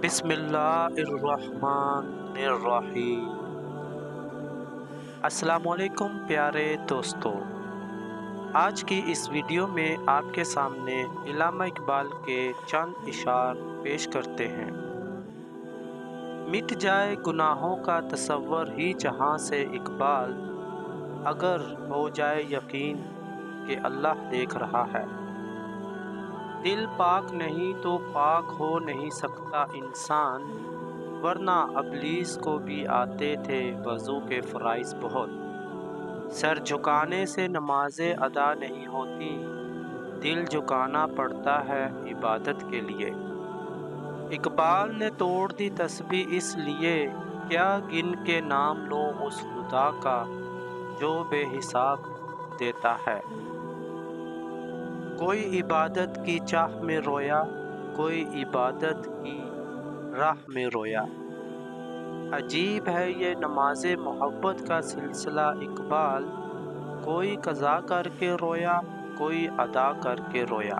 بسم اللہ الرحمن الرحیم۔ السلام علیکم پیارے دوستو، آج کی اس ویڈیو میں آپ کے سامنے علامہ اقبال کے چند اشعار پیش کرتے ہیں۔ مٹ جائے گناہوں کا تصور ہی جہاں سے اقبال، اگر ہو جائے یقین کہ اللہ دیکھ رہا ہے۔ دل پاک نہیں تو پاک ہو نہیں سکتا انسان، ورنہ ابلیس کو بھی آتے تھے وضو کے فرائض بہت۔ سر جھکانے سے نمازیں ادا نہیں ہوتی، دل جھکانا پڑتا ہے عبادت کے لیے۔ اقبال نے توڑ دی تسبیح اس لیے، کیا گن کے نام لوں اس خدا کا جو بے حساب دیتا ہے۔ کوئی عبادت کی چاہ میں رویا، کوئی عبادت کی راہ میں رویا۔ عجیب ہے یہ نماز محبت کا سلسلہ اقبال، کوئی قضا کر کے رویا، کوئی ادا کر کے رویا۔